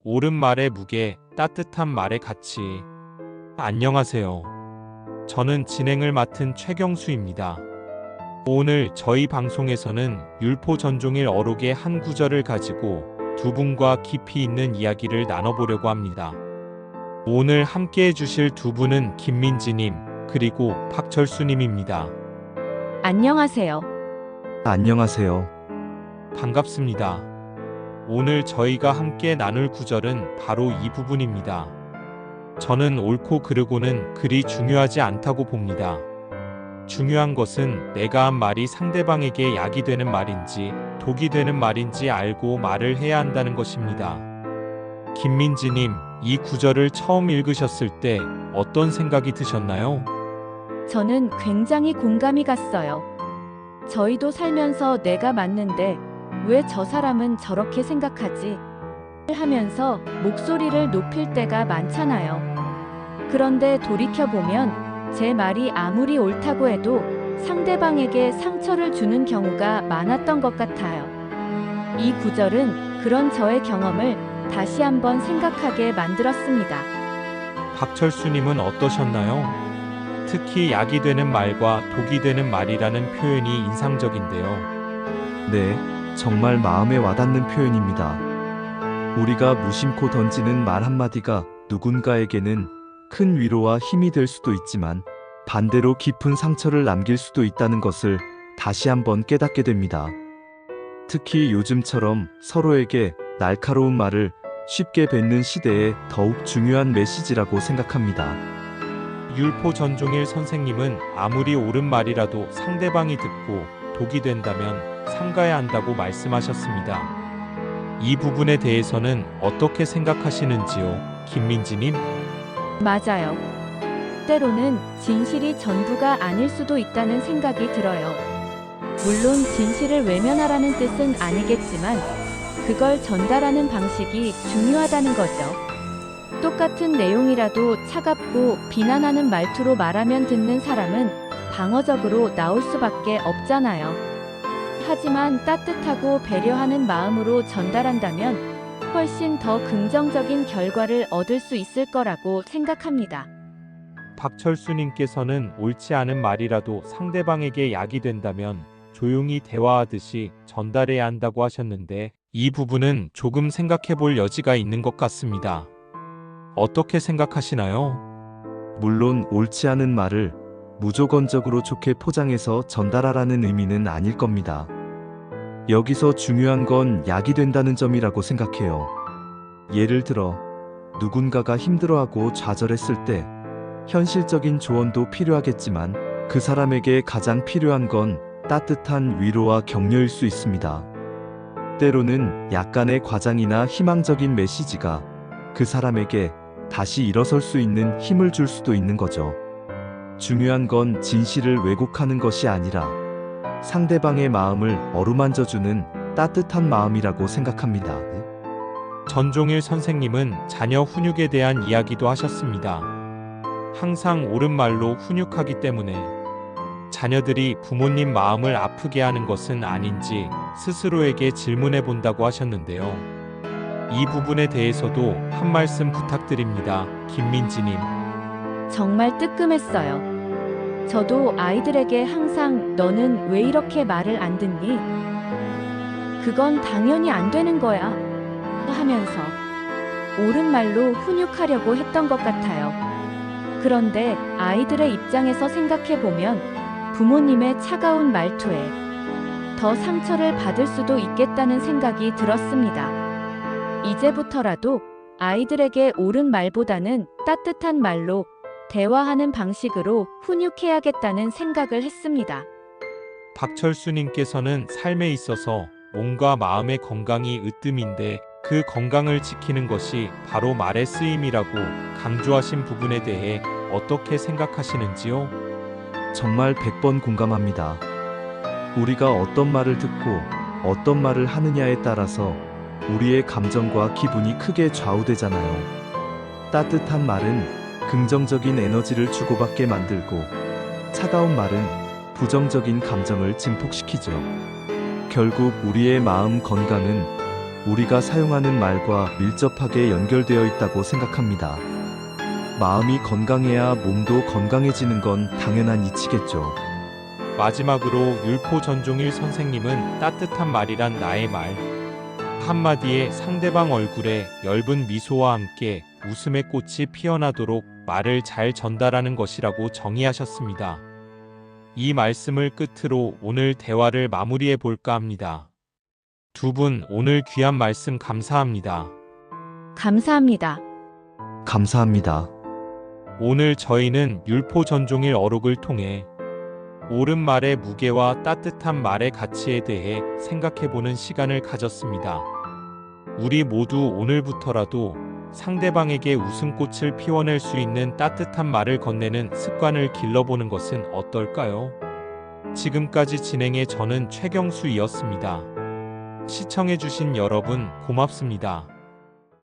옳은 말의 무게, 따뜻한 말의 가치. 안녕하세요. 저는 진행을 맡은 최경수입니다. 오늘 저희 방송에서는 율포 전종일 어록의 한 구절을 가지고 두 분과 깊이 있는 이야기를 나눠보려고 합니다. 오늘 함께 해주실 두 분은 김민지님 그리고 박철수님입니다. 안녕하세요. 안녕하세요. 반갑습니다. 오늘 저희가 함께 나눌 구절은 바로 이 부분입니다. 저는 옳고 그르고는 그리 중요하지 않다고 봅니다. 중요한 것은 내가 한 말이 상대방에게 약이 되는 말인지 독이 되는 말인지 알고 말을 해야 한다는 것입니다. 김민지님, 이 구절을 처음 읽으셨을 때 어떤 생각이 드셨나요? 저는 굉장히 공감이 갔어요. 저희도 살면서 내가 맞는데 왜 저 사람은 저렇게 생각하지? 하면서 목소리를 높일 때가 많잖아요. 그런데 돌이켜보면 제 말이 아무리 옳다고 해도 상대방에게 상처를 주는 경우가 많았던 것 같아요. 이 구절은 그런 저의 경험을 다시 한번 생각하게 만들었습니다. 박철수님은 어떠셨나요? 특히 약이 되는 말과 독이 되는 말이라는 표현이 인상적인데요. 네, 정말 마음에 와닿는 표현입니다. 우리가 무심코 던지는 말 한마디가 누군가에게는 큰 위로와 힘이 될 수도 있지만 반대로 깊은 상처를 남길 수도 있다는 것을 다시 한번 깨닫게 됩니다. 특히 요즘처럼 서로에게 날카로운 말을 쉽게 뱉는 시대에 더욱 중요한 메시지라고 생각합니다. 율포 전종일 선생님은 아무리 옳은 말이라도 상대방이 듣고 독이 된다면 삼가야 한다고 말씀하셨습니다. 이 부분에 대해서는 어떻게 생각하시는지요, 김민지님? 맞아요. 때로는 진실이 전부가 아닐 수도 있다는 생각이 들어요. 물론 진실을 외면하라는 뜻은 아니겠지만 그걸 전달하는 방식이 중요하다는 거죠. 똑같은 내용이라도 차갑고 비난하는 말투로 말하면 듣는 사람은 방어적으로 나올 수밖에 없잖아요. 하지만 따뜻하고 배려하는 마음으로 전달한다면 훨씬 더 긍정적인 결과를 얻을 수 있을 거라고 생각합니다. 박철수님께서는 옳지 않은 말이라도 상대방에게 약이 된다면 조용히 대화하듯이 전달해야 한다고 하셨는데 이 부분은 조금 생각해 볼 여지가 있는 것 같습니다. 어떻게 생각하시나요? 물론 옳지 않은 말을 무조건적으로 좋게 포장해서 전달하라는 의미는 아닐 겁니다. 여기서 중요한 건 약이 된다는 점이라고 생각해요. 예를 들어 누군가가 힘들어하고 좌절했을 때 현실적인 조언도 필요하겠지만 그 사람에게 가장 필요한 건 따뜻한 위로와 격려일 수 있습니다. 때로는 약간의 과장이나 희망적인 메시지가 그 사람에게 다시 일어설 수 있는 힘을 줄 수도 있는 거죠. 중요한 건 진실을 왜곡하는 것이 아니라 상대방의 마음을 어루만져주는 따뜻한 마음이라고 생각합니다. 전종일 선생님은 자녀 훈육에 대한 이야기도 하셨습니다. 항상 옳은 말로 훈육하기 때문에 자녀들이 부모님 마음을 아프게 하는 것은 아닌지 스스로에게 질문해 본다고 하셨는데요. 이 부분에 대해서도 한 말씀 부탁드립니다, 김민지님. 정말 뜨끔했어요. 저도 아이들에게 항상 너는 왜 이렇게 말을 안 듣니? 그건 당연히 안 되는 거야. 하면서 옳은 말로 훈육하려고 했던 것 같아요. 그런데 아이들의 입장에서 생각해보면 부모님의 차가운 말투에 더 상처를 받을 수도 있겠다는 생각이 들었습니다. 이제부터라도 아이들에게 옳은 말보다는 따뜻한 말로 대화하는 방식으로 훈육해야겠다는 생각을 했습니다. 박철수님께서는 삶에 있어서 몸과 마음의 건강이 으뜸인데 그 건강을 지키는 것이 바로 말의 쓰임이라고 강조하신 부분에 대해 어떻게 생각하시는지요? 정말 100번 공감합니다. 우리가 어떤 말을 듣고 어떤 말을 하느냐에 따라서 우리의 감정과 기분이 크게 좌우되잖아요. 따뜻한 말은 긍정적인 에너지를 주고받게 만들고 차가운 말은 부정적인 감정을 증폭시키죠. 결국 우리의 마음 건강은 우리가 사용하는 말과 밀접하게 연결되어 있다고 생각합니다. 마음이 건강해야 몸도 건강해지는 건 당연한 이치겠죠. 마지막으로 율포 전종일 선생님은 따뜻한 말이란 나의 말 한마디에 상대방 얼굴에 엷은 미소와 함께 웃음의 꽃이 피어나도록 말을 잘 전달하는 것이라고 정의하셨습니다. 이 말씀을 끝으로 오늘 대화를 마무리해 볼까 합니다. 두 분 오늘 귀한 말씀 감사합니다. 감사합니다. 감사합니다. 오늘 저희는 율포 전종일 어록을 통해 옳은 말의 무게와 따뜻한 말의 가치에 대해 생각해보는 시간을 가졌습니다. 우리 모두 오늘부터라도 상대방에게 웃음꽃을 피워낼 수 있는 따뜻한 말을 건네는 습관을 길러보는 것은 어떨까요? 지금까지 진행해 저는 최경수이었습니다. 시청해주신 여러분 고맙습니다.